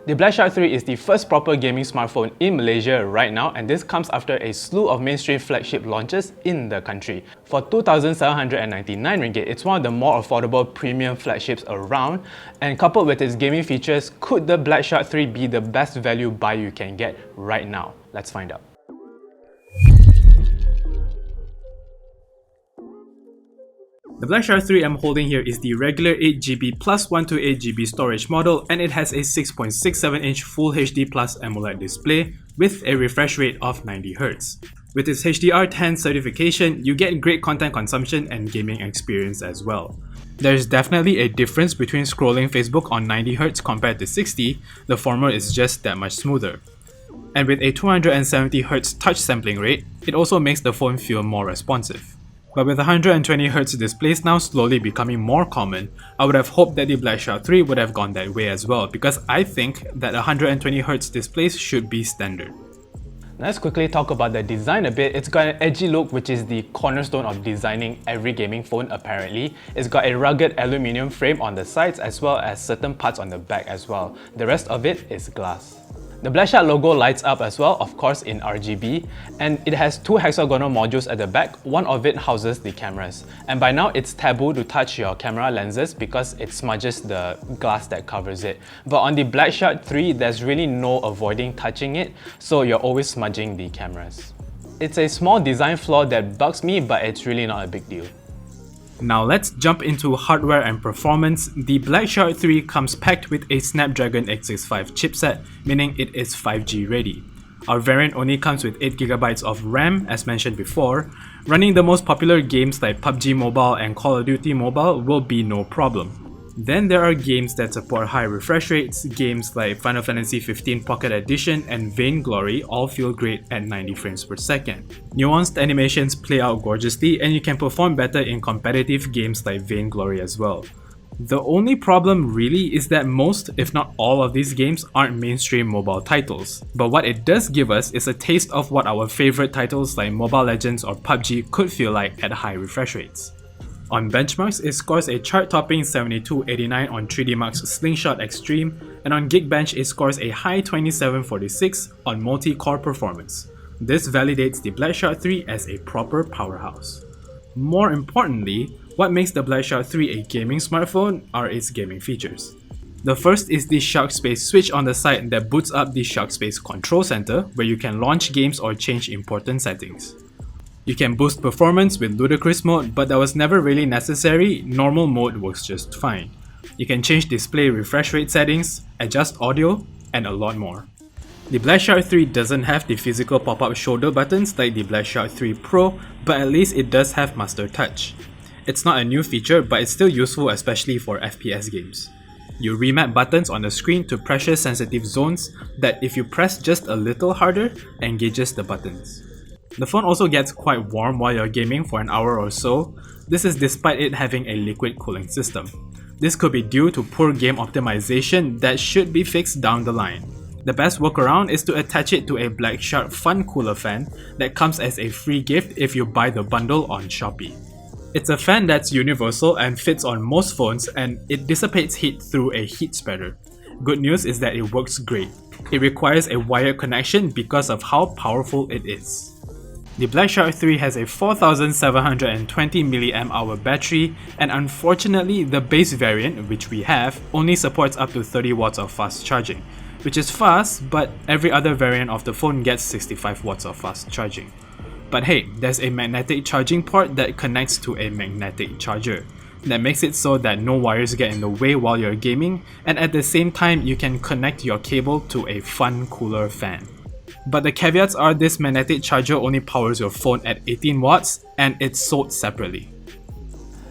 The Black Shark 3 is the first proper gaming smartphone in Malaysia right now, and this comes after a slew of mainstream flagship launches in the country. For 2,799 ringgit, it's one of the more affordable premium flagships around, and coupled with its gaming features, could the Black Shark 3 be the best value buy you can get right now? Let's find out. The Black Shark 3 I'm holding here is the regular 8GB plus 128GB storage model, and it has a 6.67-inch Full HD Plus AMOLED display with a refresh rate of 90Hz. With its HDR10 certification, you get great content consumption and gaming experience as well. There's definitely a difference between scrolling Facebook on 90Hz compared to 60, the former is just that much smoother. And with a 270Hz touch sampling rate, it also makes the phone feel more responsive. But with 120Hz displays now slowly becoming more common, I would have hoped that the Black Shark 3 would have gone that way as well, because I think that 120Hz displays should be standard. Let's quickly talk about the design a bit. It's got an edgy look, which is the cornerstone of designing every gaming phone apparently. It's got a rugged aluminium frame on the sides as well as certain parts on the back as well. The rest of it is glass. The Black Shark logo lights up as well, of course in RGB, and it has two hexagonal modules at the back. One of it houses the cameras. And by now it's taboo to touch your camera lenses because it smudges the glass that covers it. But on the Black Shark 3, there's really no avoiding touching it, so you're always smudging the cameras. It's a small design flaw that bugs me, but it's really not a big deal. Now let's jump into hardware and performance. The Black Shark 3 comes packed with a Snapdragon 865 chipset, meaning it is 5G ready. Our variant only comes with 8GB of RAM, as mentioned before. Running the most popular games like PUBG Mobile and Call of Duty Mobile will be no problem. Then there are games that support high refresh rates. Games like Final Fantasy 15 Pocket Edition and Vainglory all feel great at 90 frames per second. Nuanced animations play out gorgeously, and you can perform better in competitive games like Vainglory as well. The only problem really is that most, if not all of these games aren't mainstream mobile titles. But what it does give us is a taste of what our favorite titles like Mobile Legends or PUBG could feel like at high refresh rates. On benchmarks, it scores a chart-topping 7289 on 3DMark's Slingshot Extreme, and on Geekbench it scores a high 2746 on multi-core performance. This validates the Black Shark 3 as a proper powerhouse. More importantly, what makes the Black Shark 3 a gaming smartphone are its gaming features. The first is the SharkSpace switch on the side that boots up the SharkSpace Control Center, where you can launch games or change important settings. You can boost performance with Ludicrous mode, but that was never really necessary. Normal mode works just fine. You can change display refresh rate settings, adjust audio, and a lot more. The Black Shark 3 doesn't have the physical pop-up shoulder buttons like the Black Shark 3 Pro, but at least it does have Master Touch. It's not a new feature, but it's still useful, especially for FPS games. You remap buttons on the screen to pressure-sensitive zones that, if you press just a little harder, engages the buttons. The phone also gets quite warm while you're gaming for an hour or so. This is despite it having a liquid cooling system. This could be due to poor game optimization that should be fixed down the line. The best workaround is to attach it to a Black Shark Fun Cooler fan that comes as a free gift if you buy the bundle on Shopee. It's a fan that's universal and fits on most phones, and it dissipates heat through a heat spreader. Good news is that it works great. It requires a wired connection because of how powerful it is. The Black Shark 3 has a 4720 mAh battery, and unfortunately the base variant, which we have, only supports up to 30 watts of fast charging, which is fast, but every other variant of the phone gets 65 watts of fast charging. But hey, there's a magnetic charging port that connects to a magnetic charger. That makes it so that no wires get in the way while you're gaming, and at the same time you can connect your cable to a Fun Cooler fan. But the caveats are this magnetic charger only powers your phone at 18 watts and it's sold separately.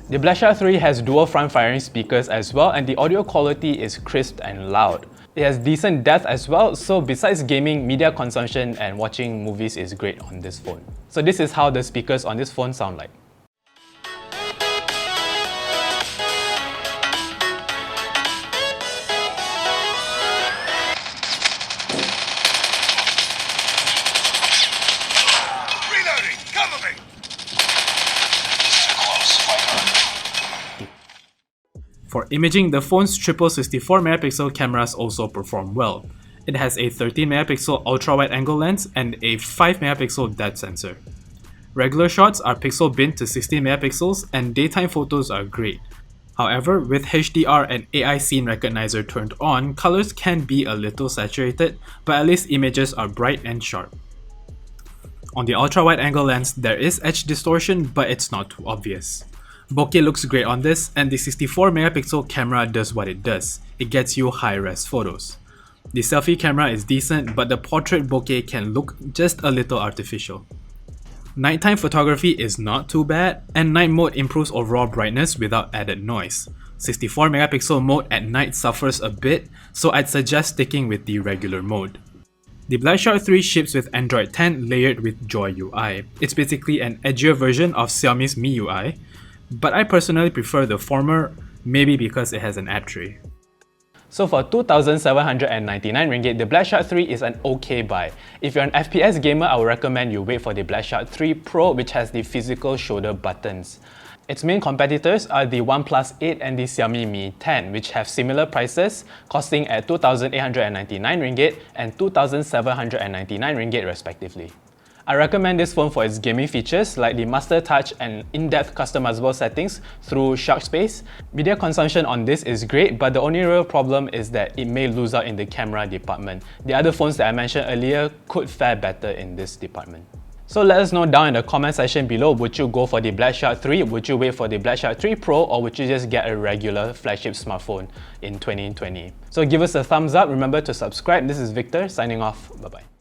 The Black Shark 3 has dual front firing speakers as well, and the audio quality is crisp and loud. It has decent depth as well, so besides gaming, media consumption and watching movies is great on this phone. So this is how the speakers on this phone sound like. For imaging, the phone's triple 64MP cameras also perform well. It has a 13MP ultra-wide-angle lens and a 5MP depth sensor. Regular shots are pixel binned to 16MP and daytime photos are great. However, with HDR and AI scene recognizer turned on, colors can be a little saturated, but at least images are bright and sharp. On the ultra-wide-angle lens, there is edge distortion, but it's not too obvious. Bokeh looks great on this, and the 64MP camera does what it does. It gets you high-res photos. The selfie camera is decent, but the portrait bokeh can look just a little artificial. Nighttime photography is not too bad, and night mode improves overall brightness without added noise. 64MP mode at night suffers a bit, so I'd suggest sticking with the regular mode. The Black Shark 3 ships with Android 10 layered with Joy UI. It's basically an edgier version of Xiaomi's MIUI, but I personally prefer the former, maybe because it has an app tray. So for 2,799 ringgit, the Black Shark 3 is an okay buy. If you're an FPS gamer, I would recommend you wait for the Black Shark 3 Pro, which has the physical shoulder buttons. Its main competitors are the OnePlus 8 and the Xiaomi Mi 10, which have similar prices, costing at 2,899 ringgit and 2,799 ringgit respectively. I recommend this phone for its gaming features like the Master Touch and in-depth customizable settings through Shark Space. Media consumption on this is great, but the only real problem is that it may lose out in the camera department. The other phones that I mentioned earlier could fare better in this department. So let us know down in the comment section below, would you go for the Black Shark 3, would you wait for the Black Shark 3 Pro, or would you just get a regular flagship smartphone in 2020? So give us a thumbs up, remember to subscribe. This is Victor signing off, bye bye.